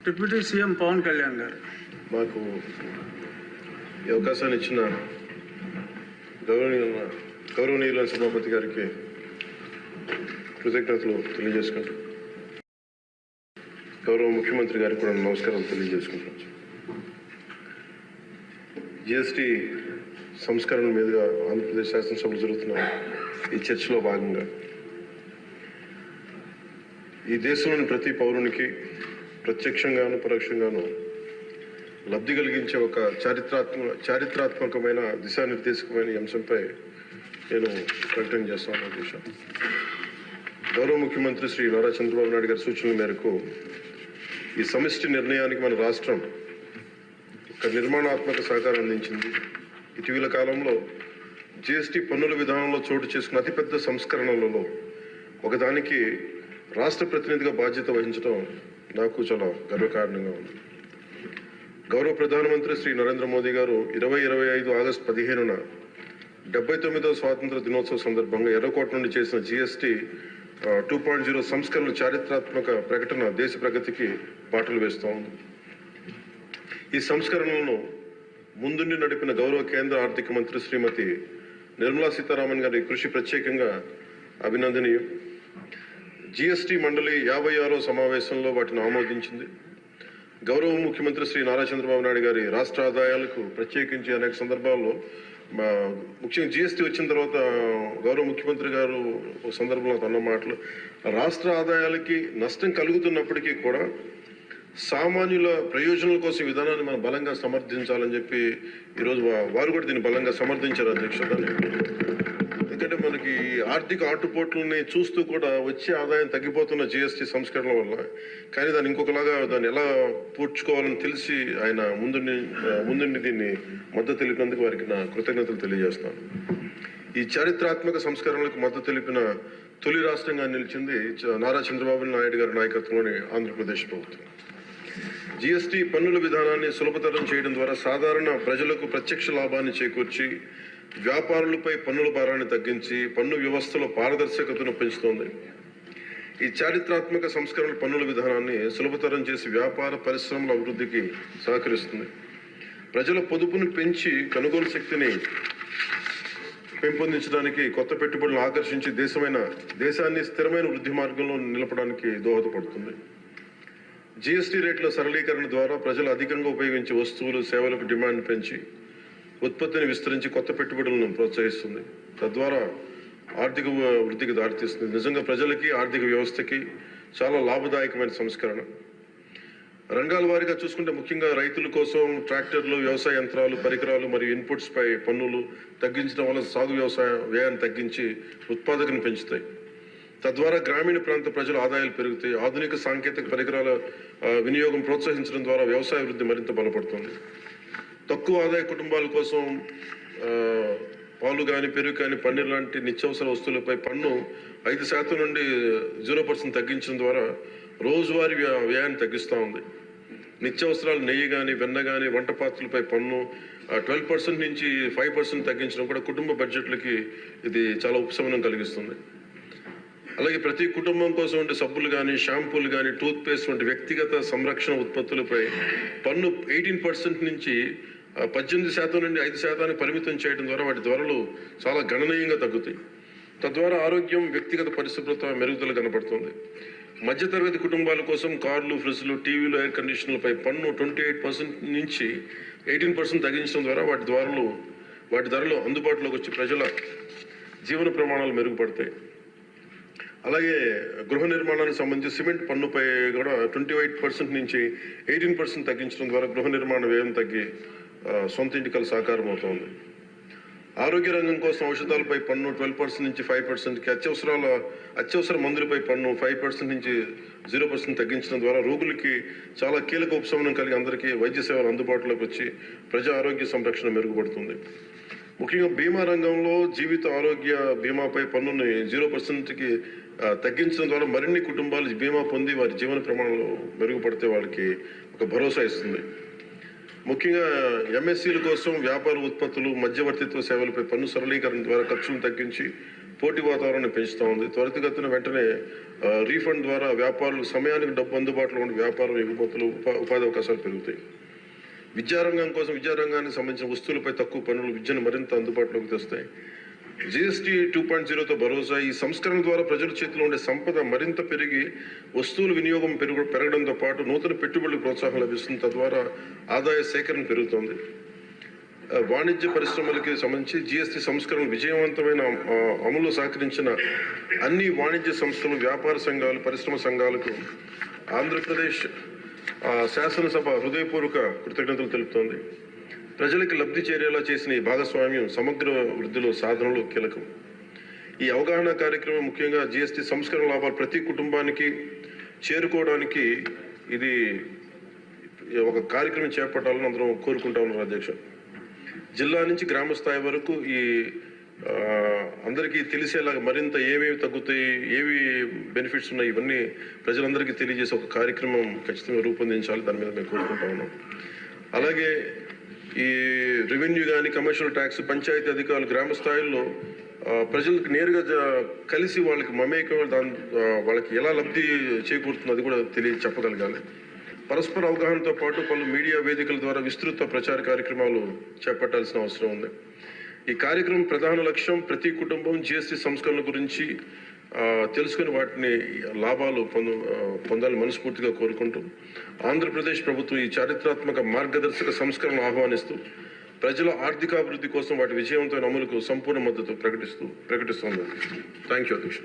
Deputy CM Pawan Kalyan గారు మాకు ఈ అవకాశాన్ని ఇచ్చిన గౌరవనీయుల సభాపతి గారికి కృతజ్ఞతలు తెలియజేసుకుంటాం. గౌరవ ముఖ్యమంత్రి గారికి కూడా నమస్కారాలు తెలియజేసుకుంటాం. జిఎస్టీ సంస్కరణ మీదుగా ఆంధ్రప్రదేశ్ శాసనసభలో జరుగుతున్న ఈ చర్చలో భాగంగా ఈ దేశంలోని ప్రతి పౌరునికి ప్రత్యక్షంగాను పరోక్షంగాను లబ్ధి కలిగించే ఒక చారిత్రాత్మకమైన దిశానిర్దేశకమైన అంశంపై నేను ప్రకటన చేస్తాను. అధ్యక్ష, గౌరవ ముఖ్యమంత్రి శ్రీ నారా చంద్రబాబు నాయుడు గారి సూచనల మేరకు ఈ సమిష్టి నిర్ణయానికి మన రాష్ట్రం ఒక నిర్మాణాత్మక సహకారం అందించింది. ఇటీవల కాలంలో జిఎస్టీ పన్నుల విధానంలో చోటు చేసుకున్న అతిపెద్ద సంస్కరణలలో ఒకదానికి రాష్ట్ర ప్రతినిధిగా బాధ్యత వహించడం నాకు చాలా గర్వకారణంగా ఉంది. గౌరవ ప్రధానమంత్రి శ్రీ నరేంద్ర మోదీ గారు 2025 ఆగస్టు 15న 79వ స్వాతంత్ర దినోత్సవ సందర్భంగా ఎర్రకోట నుండి చేసిన జిఎస్టీ 2.0 సంస్కరణల చారిత్రాత్మక ప్రకటన దేశ ప్రగతికి బాటలు వేస్తూ ఉంది. ఈ సంస్కరణలను ముందుండి నడిపిన గౌరవ కేంద్ర ఆర్థిక మంత్రి శ్రీమతి నిర్మలా సీతారామన్ గారి కృషి ప్రత్యేకంగా అభినందనీయం. జిఎస్టీ మండలి 56వ సమావేశంలో వాటిని ఆమోదించింది. గౌరవ ముఖ్యమంత్రి శ్రీ నారా చంద్రబాబు నాయుడు గారి రాష్ట్ర ఆదాయాలకు ప్రత్యేకించి అనేక సందర్భాల్లో ముఖ్యంగా జిఎస్టీ వచ్చిన తర్వాత గౌరవ ముఖ్యమంత్రి గారు ఒక సందర్భంలో అన్న మాటలు, రాష్ట్ర ఆదాయాలకి నష్టం కలుగుతున్నప్పటికీ కూడా సామాన్యుల ప్రయోజనాల కోసం విధానాన్ని మనం బలంగా సమర్థించాలని చెప్పి ఈరోజు వారు కూడా దీన్ని బలంగా సమర్థించారు. అధ్యక్షత, ఎందుకంటే మనకి ఆర్థిక ఆటుపోట్లని చూస్తూ కూడా వచ్చే ఆదాయం తగ్గిపోతున్న జిఎస్టీ సంస్కరణల వల్ల, కానీ దాన్ని ఇంకొకలాగా దాన్ని ఎలా పూడ్చుకోవాలని తెలిసి ఆయన ముందుండి దీన్ని మద్దతు తెలిపినందుకు వారికి నా కృతజ్ఞతలు తెలియజేస్తాను. ఈ చారిత్రాత్మక సంస్కరణలకు మద్దతు తెలిపిన తొలి రాష్ట్రంగా నిలిచింది నారా చంద్రబాబు నాయుడు గారి నాయకత్వంలోని ఆంధ్రప్రదేశ్ ప్రభుత్వం. జిఎస్టీ పన్నుల విధానాన్ని సులభతరం చేయడం ద్వారా సాధారణ ప్రజలకు ప్రత్యక్ష లాభాన్ని చేకూర్చి వ్యాపారులపై పన్నుల భారాన్ని తగ్గించి పన్ను వ్యవస్థలో పారదర్శకతను పెంచుతోంది. ఈ చారిత్రాత్మక సంస్కరణ పన్నుల విధానాన్ని సులభతరం చేసి వ్యాపార పరిశ్రమల అభివృద్ధికి సహకరిస్తుంది. ప్రజల పొదుపును పెంచి కొనుగోలు శక్తిని పెంపొందించడానికి, కొత్త పెట్టుబడులను ఆకర్షించి దేశాన్ని స్థిరమైన వృద్ధి మార్గంలో నిలపడానికి దోహదపడుతుంది. జిఎస్టీ రేట్ల సరళీకరణ ద్వారా ప్రజలు అధికంగా ఉపయోగించే వస్తువులు సేవలకు డిమాండ్ పెంచి ఉత్పత్తిని విస్తరించి కొత్త పెట్టుబడులను ప్రోత్సహిస్తుంది. తద్వారా ఆర్థిక వృద్ధికి దారితీస్తుంది. నిజంగా ప్రజలకి ఆర్థిక వ్యవస్థకి చాలా లాభదాయకమైన సంస్కరణ. రంగాల వారీగా చూసుకుంటే ముఖ్యంగా రైతుల కోసం ట్రాక్టర్లు, వ్యవసాయ యంత్రాలు, పరికరాలు మరియు ఇన్పుట్స్ పై పన్నులు తగ్గించడం వల్ల సాగు వ్యవసాయ వ్యయాన్ని తగ్గించి ఉత్పాదకను పెంచుతాయి. తద్వారా గ్రామీణ ప్రాంత ప్రజల ఆదాయాలు పెరుగుతాయి. ఆధునిక సాంకేతిక పరికరాల వినియోగం ప్రోత్సహించడం ద్వారా వ్యవసాయ వృద్ధి మరింత బలపడుతుంది. తక్కువ ఆదాయ కుటుంబాల కోసం పాలు కానీ, పెరుగు కానీ, పన్నీర్ లాంటి నిత్యావసర వస్తువులపై పన్ను 5% నుండి 0% తగ్గించడం ద్వారా రోజువారీ వ్యయాన్ని తగ్గిస్తూ ఉంది. నిత్యావసరాలు నెయ్యి కానీ, వెన్న కానీ, వంట పాత్రలపై పన్ను 12% నుంచి 5% తగ్గించడం కూడా కుటుంబ బడ్జెట్లకి ఇది చాలా ఉపశమనం కలిగిస్తుంది. అలాగే ప్రతి కుటుంబం కోసం ఉండే సబ్బులు కానీ, షాంపూలు కానీ, టూత్ పేస్ట్ వంటి వ్యక్తిగత సంరక్షణ ఉత్పత్తులపై పన్ను 18% నుంచి 18% నుండి 5% పరిమితం చేయడం ద్వారా వాటి ధరలు చాలా గణనీయంగా తగ్గుతాయి. తద్వారా ఆరోగ్యం, వ్యక్తిగత పరిశుభ్రత మెరుగుదల కనబడుతుంది. మధ్యతరగతి కుటుంబాల కోసం కార్లు, ఫ్రిడ్జ్లు, టీవీలు, ఎయిర్ కండిషనర్లపై పన్ను 28% నుంచి 18% తగ్గించడం ద్వారా వాటి ధరలు అందుబాటులోకి వచ్చి ప్రజల జీవన ప్రమాణాలు మెరుగుపడతాయి. అలాగే గృహ నిర్మాణానికి సంబంధించి సిమెంట్ పన్నుపై కూడా 28% నుంచి 18% తగ్గించడం ద్వారా గృహ నిర్మాణ వ్యయం తగ్గి సొంత ఇంటికల సాకారం అవుతోంది. ఆరోగ్య రంగం కోసం ఔషధాలపై పన్ను 12% నుంచి 5%కి, అత్యవసర మందులపై పన్ను 5% నుంచి 0% తగ్గించడం ద్వారా రోగులకి చాలా కీలక ఉపశమనం కలిగి అందరికీ వైద్య సేవలు అందుబాటులోకి వచ్చి ప్రజా ఆరోగ్య సంరక్షణ మెరుగుపడుతుంది. ముఖ్యంగా బీమా రంగంలో జీవిత ఆరోగ్య బీమాపై పన్నుని 0%కి తగ్గించడం ద్వారా మరిన్ని కుటుంబాలు బీమా పొంది వారి జీవన ప్రమాణాలు మెరుగుపడితే వాళ్ళకి ఒక భరోసా ఇస్తుంది. ముఖ్యంగా ఎంఎస్సీల కోసం వ్యాపార ఉత్పత్తులు, మధ్యవర్తిత్వ సేవలపై పన్ను సరళీకరణ ద్వారా ఖర్చులను తగ్గించి పోటీ వాతావరణాన్ని పెంచుతూ ఉంది. త్వరితగతిన వెంటనే రీఫండ్ ద్వారా వ్యాపారులకు సమయానికి డబ్బు అందుబాటులో ఉండే వ్యాపారం ఎగుమతులు ఉపాధి అవకాశాలు పెరుగుతాయి. విద్యారంగం కోసం విద్యారంగానికి సంబంధించిన వస్తువులపై తక్కువ పన్నులు విద్యను మరింత అందుబాటులోకి తెస్తాయి. జిఎస్టీ 2.0తో భరోసా. ఈ సంస్కరణ ద్వారా ప్రజల చేతిలో ఉండే సంపద మరింత పెరిగి వస్తువుల వినియోగం పెరగడంతో పాటు నూతన పెట్టుబడులకు ప్రోత్సాహం లభిస్తుంది. తద్వారా ఆదాయ సేకరణ పెరుగుతోంది. వాణిజ్య పరిశ్రమలకి సంబంధించి జిఎస్టీ సంస్కరణ విజయవంతమైన అమలు సహకరించిన అన్ని వాణిజ్య సంస్థలు, వ్యాపార సంఘాలు, పరిశ్రమ సంఘాలకు ఆంధ్రప్రదేశ్ శాసనసభ హృదయపూర్వక కృతజ్ఞతలు తెలుపుతోంది. ప్రజలకు లబ్ధి చేరేలా చేసిన ఈ భాగస్వామ్యం సమగ్ర వృద్ధిలో సాధనలో కీలకం. ఈ అవగాహన కార్యక్రమం ముఖ్యంగా జిఎస్టీ సంస్కరణ లాభాలు ప్రతి కుటుంబానికి చేరుకోవడానికి ఇది ఒక కార్యక్రమం చేపట్టాలని అందరం కోరుకుంటా ఉన్నారు అధ్యక్ష. జిల్లా నుంచి గ్రామ స్థాయి వరకు ఈ అందరికీ తెలిసేలాగా మరింత ఏమేమి తగ్గుతాయి, ఏవి బెనిఫిట్స్ ఉన్నాయి, ఇవన్నీ ప్రజలందరికీ తెలియజేసే ఒక కార్యక్రమం ఖచ్చితంగా రూపొందించాలి. దాని మీద మేము కోరుకుంటా ఉన్నాం. అలాగే ఈ రెవెన్యూ కానీ, కమర్షియల్ ట్యాక్స్, పంచాయతీ అధికారులు గ్రామ స్థాయిల్లో ప్రజలకు నేరుగా కలిసి వాళ్ళకి మమేకం వాళ్ళకి ఎలా లబ్ధి చేకూరుతుందో అది కూడా చెప్పగలగాలి. పరస్పర అవగాహనతో పాటు పలు మీడియా వేదికల ద్వారా విస్తృత ప్రచార కార్యక్రమాలు చేపట్టాల్సిన అవసరం ఉంది. ఈ కార్యక్రమం ప్రధాన లక్ష్యం ప్రతి కుటుంబం జిఎస్టీ సంస్కరణ గురించి తెలుసుకుని వాటిని లాభాలు పొందాలని మనస్ఫూర్తిగా కోరుకుంటూ ఆంధ్రప్రదేశ్ ప్రభుత్వం ఈ చారిత్రాత్మక మార్గదర్శక సంస్కరణను ఆహ్వానిస్తూ ప్రజల ఆర్థికాభివృద్ధి కోసం వాటి విజయవంతమైన అమలుకు సంపూర్ణ మద్దతు ప్రకటిస్తోంది. థ్యాంక్ యూ అధ్యక్ష.